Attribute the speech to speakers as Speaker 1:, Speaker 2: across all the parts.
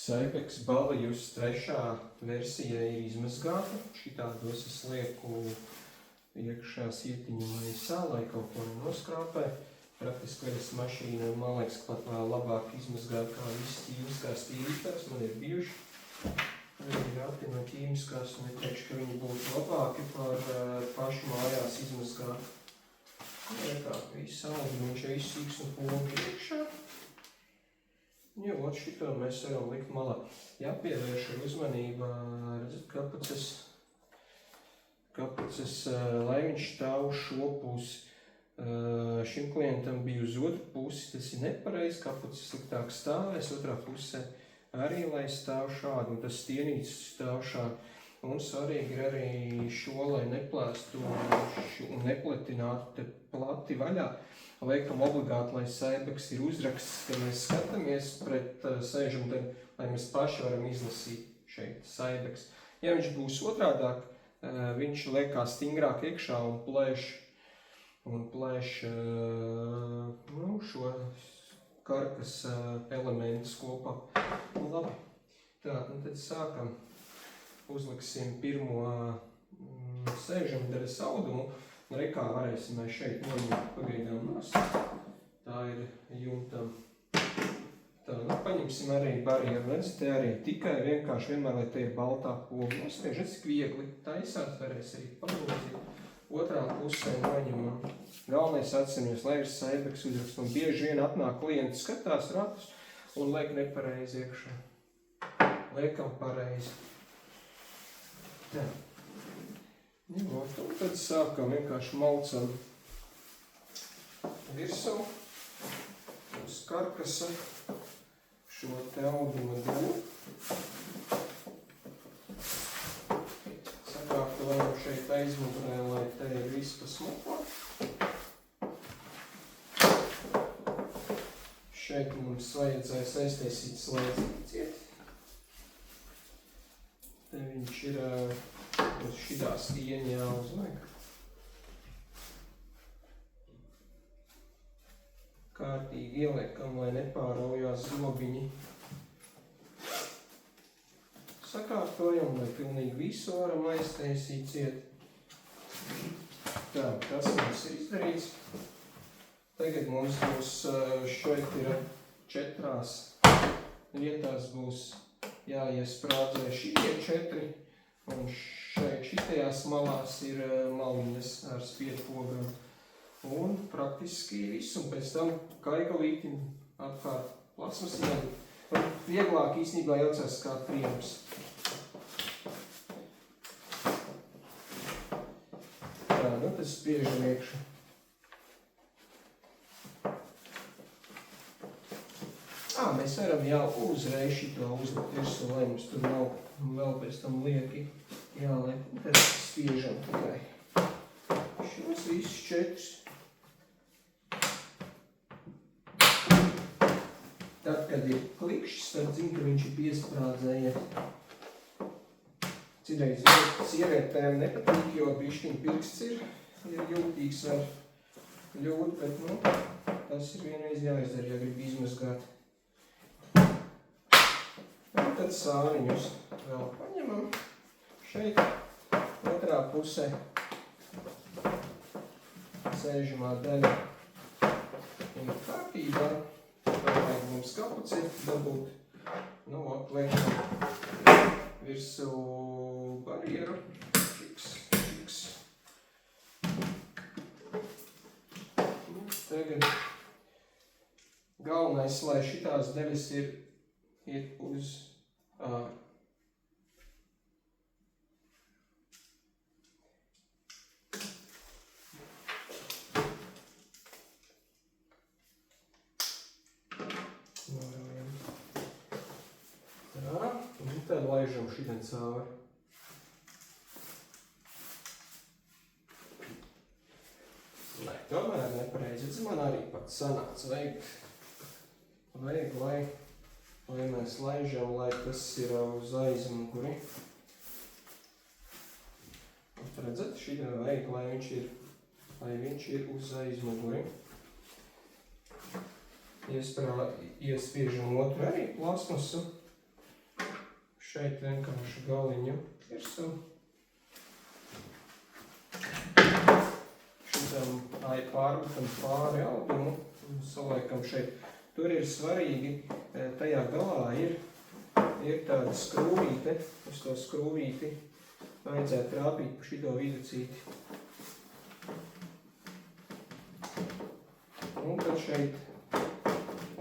Speaker 1: Saibeks Balijus 3. versija ir izmazgāta. Šitādos es lieku iekšā sietiņu maisā, lai kaut ko nenoskrāpē. Praktiski veļas mašīna, man liekas, pat vēl labāk izmazgāt kā viss ķīmiskās tīrītājs. Man ir bijuši viņi rati no ķīmiskās, un neteikšu, ka viņi būtu labāki par pašu mājās izmazgāt. Kā viss audumiņš, viss sīks un pogi iekšā. Jā, šito mēs varam likt malā. Jāpievērš ar uzmanību, redzat, kapuces, lai viņš stāv šo pusi. Šim klientam bija uz otru pusi, tas ir nepareizi, kapuces sliktāk stāvēs, otrā pusē arī, lai stāv šādi, un tas stienīts stāv šādi. Un svarīgi ir arī šo, lai neplēstu un nepletinātu te plati vaļā. Liekam obligāti, lai Saibeks ir uzraksts, ka mēs skatāmies pret sēžam, tad, lai mēs paši varam izlasīt šeit Saibeks. Ja viņš būs otrādāk, viņš liekās stingrāk iekšā un plēš šo karkas elementus kopā. Labi, tā, tad sākam. Uzliksim pirmo sēžamdaļas audumu. Rekā varēsim mēs šeit noņemt pagaidām nost. Tā ir jumtam. Tā, paņemsim arī barjeru. Redz, te arī tikai vienkārši vienmēr, lai te ir baltā poga. Nospiež, redz, cik viegli taisās, varēs arī pagrozīt. Otrā pusē noņemam. Galvenais atceramies, lai ir Saibeks uzraksts. Un bieži vien atnāk klienti, skatās ratus un liek nepareizi iekšā. Liekam pareizi. Tā. Un tad sākam vienkārši malcam virsū uz karkasa šo te auduma daļu. Sakārtojam šeit aizmugurē, lai te ir viss pa smuko. Šeit mums vajadzēs aiztaisīt slēdzīti ciet. Te viņš ir uz šitā stieņa jāuzliek. Kārtīgi ieliekam, lai nepāraujās zobiņi. Sakārtojam, lai pilnīgi visu varam aiztaisīt ciet. Tā, tas mums ir izdarīts. Tagad mums būs šeit ir 4 vietās būs jāiesprādzē šitie 4. Un šeit šitajās malās ir maliņas ar spiedpogam. Un praktiski viss. Un pēc tam kaigalīti apkārt plasmasiņām. Un vieglāk īstenībā jaucās kā kriems. Tā, tas spiežam iekšā. Mēs varam jau uzreiz šito uzlikt virsū, lai mums tur nav vēl pēc tam lieki jāliek. Tad spiežam tikai šos visus 4. Tad, kad ir klikšķis, tad zin, ka viņš ir piesprādzējies. Citreiz sievietēm nepatīk, jo bišķiņ pirksts ir jūtīgs ar ļūdu, bet tas ir vienreiz jāizdara, ja grib izmazgāt. Un tad sāriņus vēl paņemam. Šeit otrā pusē sēžamā daļa ir kārtībā. Vajag mums kapuci dabūt. Liekam virsū barjeru. Čiks. Tagad galvenais, lai šitās daļas ir uz āru. Tā, un tad laižam šitien cauri. Nē, tomēr nepareizi. Man arī pats sanāca. Vajag, lai mēs laižam, lai tas ir uz aizmuguri. Redzat, šitā vajag, lai viņš ir uz aizmuguri. Iespiežam otru arī plasmasu. šeit vienkārši galiņu virsū. Šitam pārmetam pāri audumu un saliekam šeit. Tur ir svarīgi, tajā galā ir tāda skrūvīte, uz to skrūvīti vajadzētu trāpīt pa šito viducīti. Un tad šeit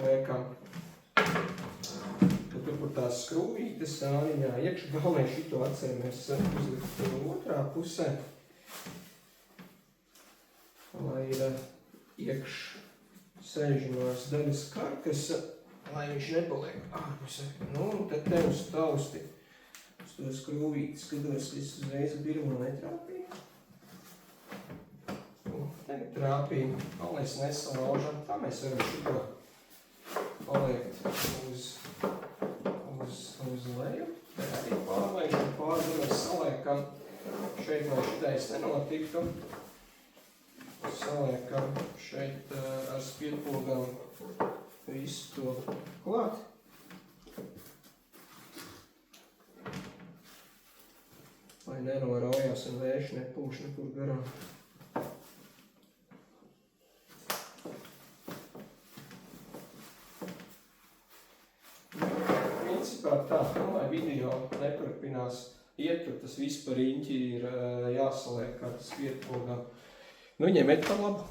Speaker 1: liekam, tur, kur tās skrūvītes sāniņā iekšā, galvenais šito atceramies uzlikt otrā pusē, lai ir iekš sēžamās daļas karkasa, lai viņš nepaliek ārpusē. Nu, un tad te uz tausti, uz to skrūvīti skatos, ka es uzreiz pirmo netrāpīju. Tagad trāpīju, galvenais nesalaužam, tā mēs varam šito paliekt uz leju. Te arī pārliekam, mēs saliekam šeit, lai šitais nenotiktu. Saliekam šeit ar spiedpogām visu to klāt. Lai nenoraujās un vējš nepūš nekur garām. Principā tā, lai video neturpinās iet, tur tas viss par riņķi ir jāsaliek ar spiedpogām. Nu, ņemiet par labu.